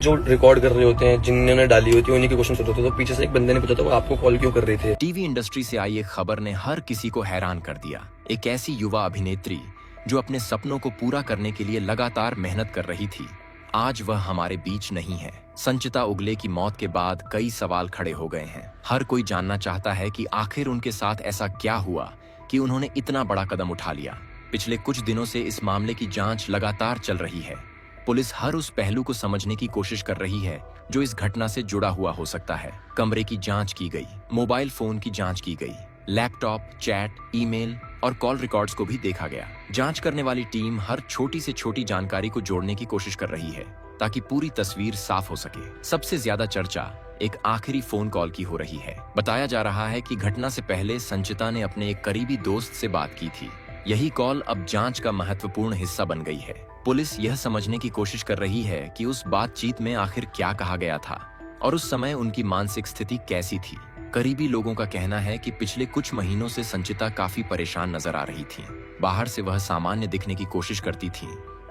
जो रिकॉर्ड कर रहे होते हैं, जिन्होंने डाली होती है उन्हीं के क्वेश्चन होते हैं। तो पीछे से एक बंदे ने पूछा था वो आपको कॉल क्यों कर रहे थे। टीवी इंडस्ट्री से आई एक खबर ने हर किसी को हैरान कर दिया। एक ऐसी युवा अभिनेत्री जो अपने सपनों को पूरा करने के लिए लगातार मेहनत कर रही थी, आज वह हमारे बीच नहीं है। संचिता उगले की मौत के बाद कई सवाल खड़े हो गए हैं। हर कोई जानना चाहता है कि आखिर उनके साथ ऐसा क्या हुआ कि उन्होंने इतना बड़ा कदम उठा लिया। पिछले कुछ दिनों से इस मामले की जांच लगातार चल रही है। पुलिस हर उस पहलू को समझने की कोशिश कर रही है जो इस घटना से जुड़ा हुआ हो सकता है। कमरे की जांच की गई, मोबाइल फोन की जांच की गई, लैपटॉप, चैट, ईमेल और कॉल रिकॉर्ड्स को भी देखा गया। जांच करने वाली टीम हर छोटी से छोटी जानकारी को जोड़ने की कोशिश कर रही है ताकि पूरी तस्वीर साफ हो सके। सबसे ज्यादा चर्चा एक आखिरी फोन कॉल की हो रही है। बताया जा रहा है कि घटना से पहले संचिता ने अपने एक करीबी दोस्त से बात की थी। यही कॉल अब जांच का महत्वपूर्ण हिस्सा बन गई है। पुलिस यह समझने की कोशिश कर रही है कि उस बातचीत में आखिर क्या कहा गया था और उस समय उनकी मानसिक स्थिति कैसी थी। करीबी लोगों का कहना है कि पिछले कुछ महीनों से संचिता काफी परेशान नजर आ रही थी। बाहर से वह सामान्य दिखने की कोशिश करती थी,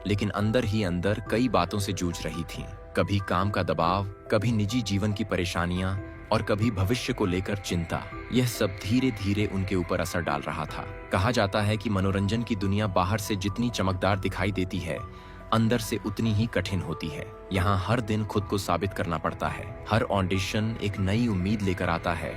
लेकिन अंदर ही अंदर कई बातों से जूझ रही थी। कभी काम का दबाव, कभी निजी जीवन की परेशानियां और कभी भविष्य को लेकर चिंता। यह सब धीरे धीरे उनके ऊपर असर डाल रहा था। कहा जाता है कि मनोरंजन की दुनिया बाहर से जितनी चमकदार दिखाई देती है, अंदर से उतनी ही कठिन होती है। यहाँ हर दिन खुद को साबित करना पड़ता है। हर ऑडिशन एक नई उम्मीद लेकर आता है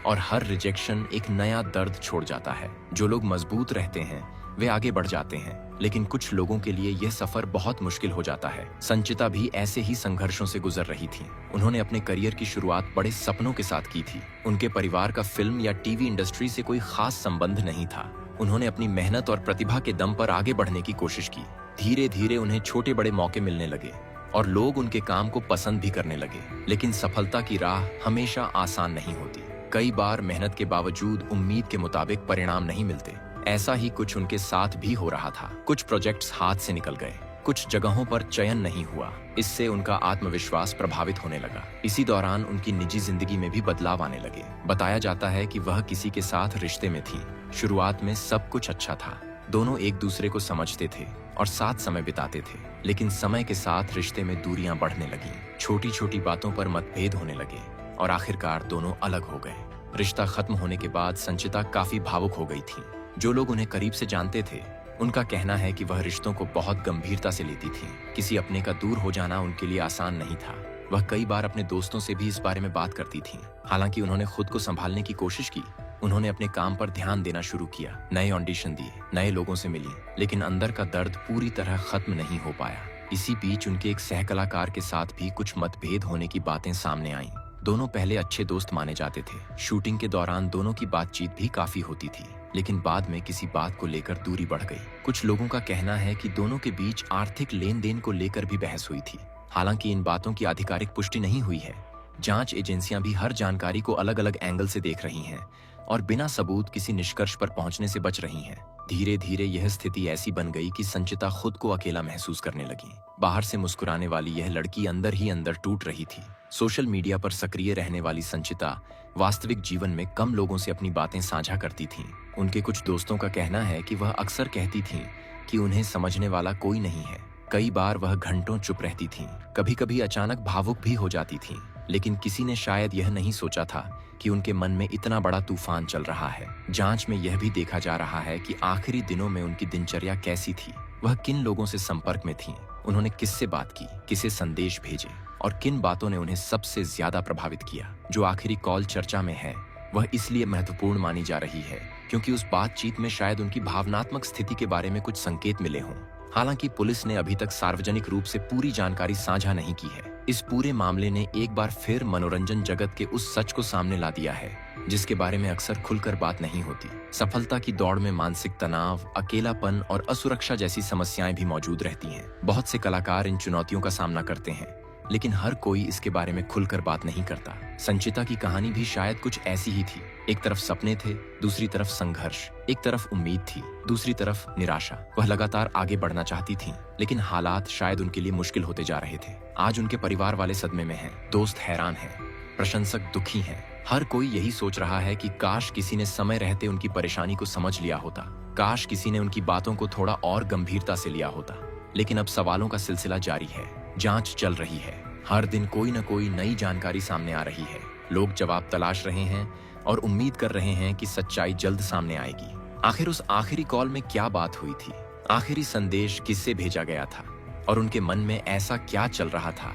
और हर रिजेक्शन एक नया दर्द छोड़ जाता है। जो लोग मजबूत रहते हैं वे आगे बढ़ जाते हैं, लेकिन कुछ लोगों के लिए यह सफर बहुत मुश्किल हो जाता है। संचिता भी ऐसे ही संघर्षों से गुजर रही थी। उन्होंने अपने करियर की शुरुआत बड़े सपनों के साथ की थी। उनके परिवार का फिल्म या टीवी इंडस्ट्री से कोई खास संबंध नहीं था। उन्होंने अपनी मेहनत और प्रतिभा के दम पर आगे बढ़ने की कोशिश की। धीरे धीरे उन्हें छोटे बड़े मौके मिलने लगे और लोग उनके काम को पसंद भी करने लगे। लेकिन सफलता की राह हमेशा आसान नहीं होती। कई बार मेहनत के बावजूद उम्मीद के मुताबिक परिणाम नहीं मिलते। ऐसा ही कुछ उनके साथ भी हो रहा था। कुछ प्रोजेक्ट्स हाथ से निकल गए, कुछ जगहों पर चयन नहीं हुआ। इससे उनका आत्मविश्वास प्रभावित होने लगा। इसी दौरान उनकी निजी जिंदगी में भी बदलाव आने लगे। बताया जाता है कि वह किसी के साथ रिश्ते में थी। शुरुआत में सब कुछ अच्छा था, दोनों एक दूसरे को समझते थे और साथ समय बिताते थे। लेकिन समय के साथ रिश्ते में दूरियां बढ़ने लगी, छोटी छोटी बातों पर मतभेद होने लगे और आखिरकार दोनों अलग हो गए। रिश्ता खत्म होने के बाद संचिता काफी भावुक हो गई थी। जो लोग उन्हें करीब से जानते थे उनका कहना है कि वह रिश्तों को बहुत गंभीरता से लेती थी। किसी अपने का दूर हो जाना उनके लिए आसान नहीं था। वह कई बार अपने दोस्तों से भी इस बारे में बात करती थी। हालांकि उन्होंने खुद को संभालने की कोशिश की। उन्होंने अपने काम पर ध्यान देना शुरू किया, नए ऑडिशन दिए, नए लोगों से मिली, लेकिन अंदर का दर्द पूरी तरह खत्म नहीं हो पाया। इसी बीच उनके एक सहकलाकार के साथ भी कुछ मतभेद होने की बातें सामने आईं। दोनों पहले अच्छे दोस्त माने जाते थे। शूटिंग के दौरान दोनों की बातचीत भी काफी होती थी, लेकिन बाद में किसी बात को लेकर दूरी बढ़ गई। कुछ लोगों का कहना है कि दोनों के बीच आर्थिक लेन देन को लेकर भी बहस हुई थी। हालांकि इन बातों की आधिकारिक पुष्टि नहीं हुई है। जांच एजेंसियां भी हर जानकारी को अलग अलग एंगल से देख रही हैं और बिना सबूत किसी निष्कर्ष पर पहुंचने से बच रही हैं। धीरे धीरे यह स्थिति ऐसी बन गई कि संचिता खुद को अकेला महसूस करने लगी। बाहर से मुस्कुराने वाली यह लड़की अंदर ही अंदर टूट रही थी। सोशल मीडिया पर सक्रिय रहने वाली संचिता वास्तविक जीवन में कम लोगों से अपनी बातें साझा करती थीं। उनके कुछ दोस्तों का कहना है कि वह अक्सर कहती थीं कि उन्हें समझने वाला कोई नहीं है। कई बार वह घंटों चुप रहती थीं, कभी कभी अचानक भावुक भी हो जाती थीं। लेकिन किसी ने शायद यह नहीं सोचा था कि उनके मन में इतना बड़ा तूफान चल रहा है। जांच में यह भी देखा जा रहा है कि आखिरी दिनों में उनकी दिनचर्या कैसी थी। वह किन लोगों से संपर्क में थीं, उन्होंने किससे बात की, किसे संदेश भेजे और किन बातों ने उन्हें सबसे ज्यादा प्रभावित किया। जो आखिरी कॉल चर्चा में है वह इसलिए महत्वपूर्ण मानी जा रही है क्योंकि उस बातचीत में शायद उनकी भावनात्मक स्थिति के बारे में कुछ संकेत मिले हों। हालांकि पुलिस ने अभी तक सार्वजनिक रूप से पूरी जानकारी साझा नहीं की है। इस पूरे मामले ने एक बार फिर मनोरंजन जगत के उस सच को सामने ला दिया है जिसके बारे में अक्सर खुलकर बात नहीं होती। सफलता की दौड़ में मानसिक तनाव, अकेलापन और असुरक्षा जैसी समस्याएं भी मौजूद रहती हैं। बहुत से कलाकार इन चुनौतियों का सामना करते हैं, लेकिन हर कोई इसके बारे में खुलकर बात नहीं करता। संचिता की कहानी भी शायद कुछ ऐसी ही थी। एक तरफ सपने थे, दूसरी तरफ संघर्ष। एक तरफ उम्मीद थी, दूसरी तरफ निराशा। वह लगातार आगे बढ़ना चाहती थी, लेकिन हालात शायद उनके लिए मुश्किल होते जा रहे थे। आज उनके परिवार वाले सदमे में हैं, दोस्त हैरान हैं, प्रशंसक दुखी हैं। हर कोई यही सोच रहा है कि काश किसी ने समय रहते उनकी परेशानी को समझ लिया होता, काश किसी ने उनकी बातों को थोड़ा और गंभीरता से लिया होता। लेकिन अब सवालों का सिलसिला जारी है, जांच चल रही है हर दिन कोई न कोई नई जानकारी सामने आ रही है। लोग जवाब तलाश रहे हैं और उम्मीद कर रहे हैं कि सच्चाई जल्द सामने आएगी। आखिर उस आखिरी कॉल में क्या बात हुई थी? आखिरी संदेश किससे भेजा गया था? और उनके मन में ऐसा क्या चल रहा था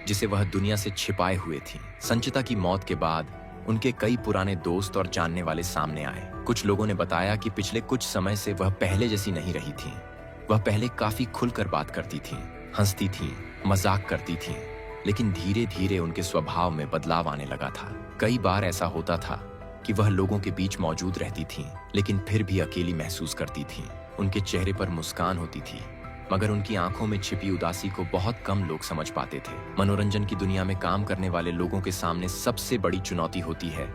जिसे वह दुनिया से छिपाए हुए थी? संचिता की मौत के बाद उनके कई पुराने दोस्त और जानने वाले सामने आए। कुछ लोगों ने बताया कि पिछले कुछ समय से वह पहले जैसी नहीं रही थी। वह पहले काफी खुलकर बात करती थी, हंसती थी, मजाक करती थी, लेकिन धीरे धीरे उनके स्वभाव में बदलाव आने लगा था। कई बार ऐसा होता था कि वह लोगों के बीच मौजूद रहती थी, लेकिन फिर भी अकेली महसूस करती थी। उनके चेहरे पर मुस्कान होती थी, मगर उनकी आंखों में छिपी उदासी को बहुत कम लोग समझ पाते थे। मनोरंजन की दुनिया में काम करने वाले लोगों के सामने सबसे बड़ी चुनौती होती है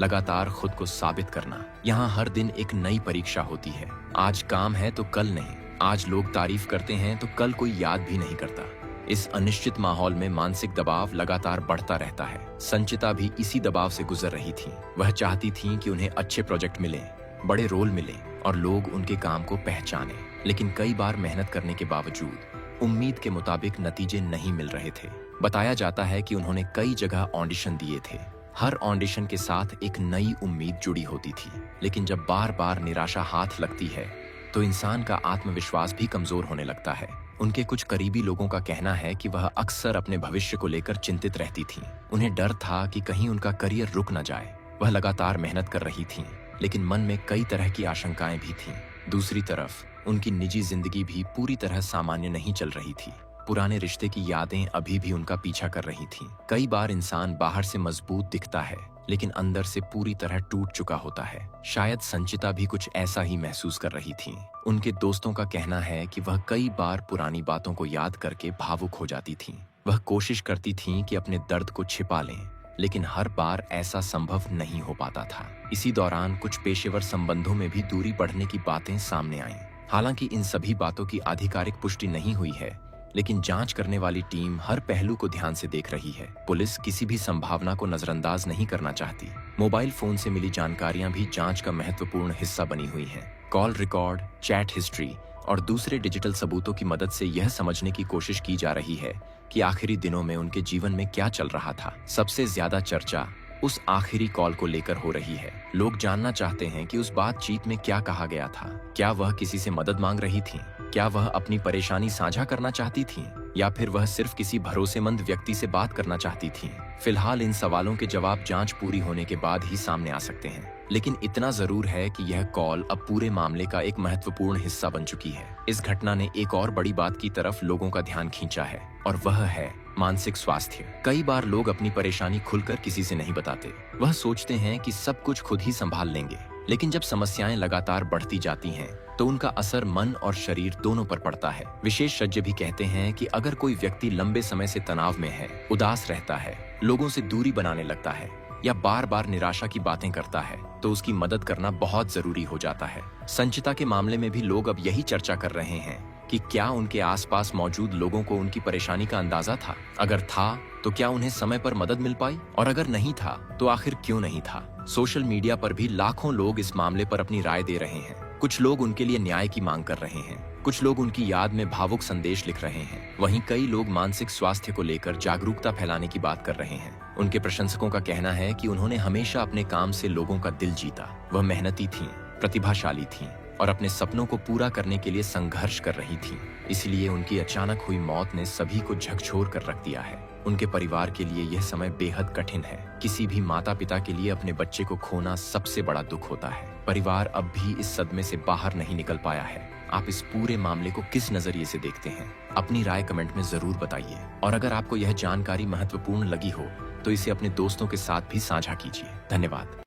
लगातार खुद को साबित करना। यहाँ हर दिन एक नई परीक्षा होती है। आज काम है तो कल नहीं, आज लोग तारीफ करते हैं तो कल कोई याद भी नहीं करता। इस अनिश्चित माहौल में मानसिक दबाव लगातार बढ़ता रहता है। संचिता भी इसी दबाव से गुजर रही थी। वह चाहती थी कि उन्हें अच्छे प्रोजेक्ट मिले, बड़े रोल मिले और लोग उनके काम को पहचाने, लेकिन कई बार मेहनत करने के बावजूद उम्मीद के मुताबिक नतीजे नहीं मिल रहे थे। बताया जाता है कि उन्होंने कई जगह ऑडिशन दिए थे। हर ऑडिशन के साथ एक नई उम्मीद जुड़ी होती थी, लेकिन जब बार बार निराशा हाथ लगती है तो इंसान का आत्मविश्वास भी कमजोर होने लगता है। उनके कुछ करीबी लोगों का कहना है कि वह अक्सर अपने भविष्य को लेकर चिंतित रहती थीं। उन्हें डर था कि कहीं उनका करियर रुक न जाए। वह लगातार मेहनत कर रही थीं, लेकिन मन में कई तरह की आशंकाएं भी थीं। दूसरी तरफ उनकी निजी जिंदगी भी पूरी तरह सामान्य नहीं चल रही थी। पुराने रिश्ते की यादें अभी भी उनका पीछा कर रही थीं। कई बार इंसान बाहर से मजबूत दिखता है, लेकिन अंदर से पूरी तरह टूट चुका होता है। शायद संचिता भी कुछ ऐसा ही महसूस कर रही थी। उनके दोस्तों का कहना है कि वह कई बार पुरानी बातों को याद करके भावुक हो जाती थीं। वह कोशिश करती थीं कि अपने दर्द को छिपा लें, लेकिन हर बार ऐसा संभव नहीं हो पाता था। इसी दौरान कुछ पेशेवर संबंधों में भी दूरी बढ़ने की बातें सामने आईं। हालांकि इन सभी बातों की आधिकारिक पुष्टि नहीं हुई है, लेकिन जांच करने वाली टीम हर पहलू को ध्यान से देख रही है। पुलिस किसी भी संभावना को नजरअंदाज नहीं करना चाहती। मोबाइल फोन से मिली जानकारियां भी जांच का महत्वपूर्ण हिस्सा बनी हुई हैं। कॉल रिकॉर्ड, चैट हिस्ट्री और दूसरे डिजिटल सबूतों की मदद से यह समझने की कोशिश की जा रही है कि आखिरी दिनों में उनके जीवन में क्या चल रहा था। सबसे ज्यादा चर्चा उस आखिरी कॉल को लेकर हो रही है। लोग जानना चाहते हैं कि उस बातचीत में क्या कहा गया था। क्या वह किसी से मदद मांग रही थी? क्या वह अपनी परेशानी साझा करना चाहती थी, या फिर वह सिर्फ किसी भरोसेमंद व्यक्ति से बात करना चाहती थी? फिलहाल इन सवालों के जवाब जांच पूरी होने के बाद ही सामने आ सकते हैं, लेकिन इतना जरूर है कि यह कॉल अब पूरे मामले का एक महत्वपूर्ण हिस्सा बन चुकी है। इस घटना ने एक और बड़ी बात की तरफ लोगों का ध्यान खींचा है, और वह है मानसिक स्वास्थ्य। कई बार लोग अपनी परेशानी खुलकर किसी से नहीं बताते। वह सोचते हैं कि सब कुछ खुद ही संभाल लेंगे, लेकिन जब समस्याएं लगातार बढ़ती जाती हैं, तो उनका असर मन और शरीर दोनों पर पड़ता है। विशेषज्ञ भी कहते हैं कि अगर कोई व्यक्ति लंबे समय से तनाव में है, उदास रहता है, लोगों से दूरी बनाने लगता है या बार बार निराशा की बातें करता है, तो उसकी मदद करना बहुत जरूरी हो जाता है। संचिता के मामले में भी लोग अब यही चर्चा कर रहे हैं कि क्या उनके आसपास मौजूद लोगों को उनकी परेशानी का अंदाजा था? अगर था, तो क्या उन्हें समय पर मदद मिल पाई? और अगर नहीं था, तो आखिर क्यों नहीं था? सोशल मीडिया पर भी लाखों लोग इस मामले पर अपनी राय दे रहे हैं। कुछ लोग उनके लिए न्याय की मांग कर रहे हैं, कुछ लोग उनकी याद में भावुक संदेश लिख रहे हैं। वहीं कई लोग मानसिक स्वास्थ्य को लेकर जागरूकता फैलाने की बात कर रहे हैं। उनके प्रशंसकों का कहना है कि उन्होंने हमेशा अपने काम से लोगों का दिल जीता। वह मेहनती थीं, प्रतिभाशाली थीं और अपने सपनों को पूरा करने के लिए संघर्ष कर रही थीं। इसलिए उनकी अचानक हुई मौत ने सभी को झकझोर कर रख दिया है। उनके परिवार के लिए यह समय बेहद कठिन है। किसी भी माता पिता के लिए अपने बच्चे को खोना सबसे बड़ा दुख होता है। परिवार अब भी इस सदमे से बाहर नहीं निकल पाया है। आप इस पूरे मामले को किस नजरिए से देखते हैं? अपनी राय कमेंट में जरूर बताइए। और अगर आपको यह जानकारी महत्वपूर्ण लगी हो, तो इसे अपने दोस्तों के साथ भी साझा कीजिए। धन्यवाद।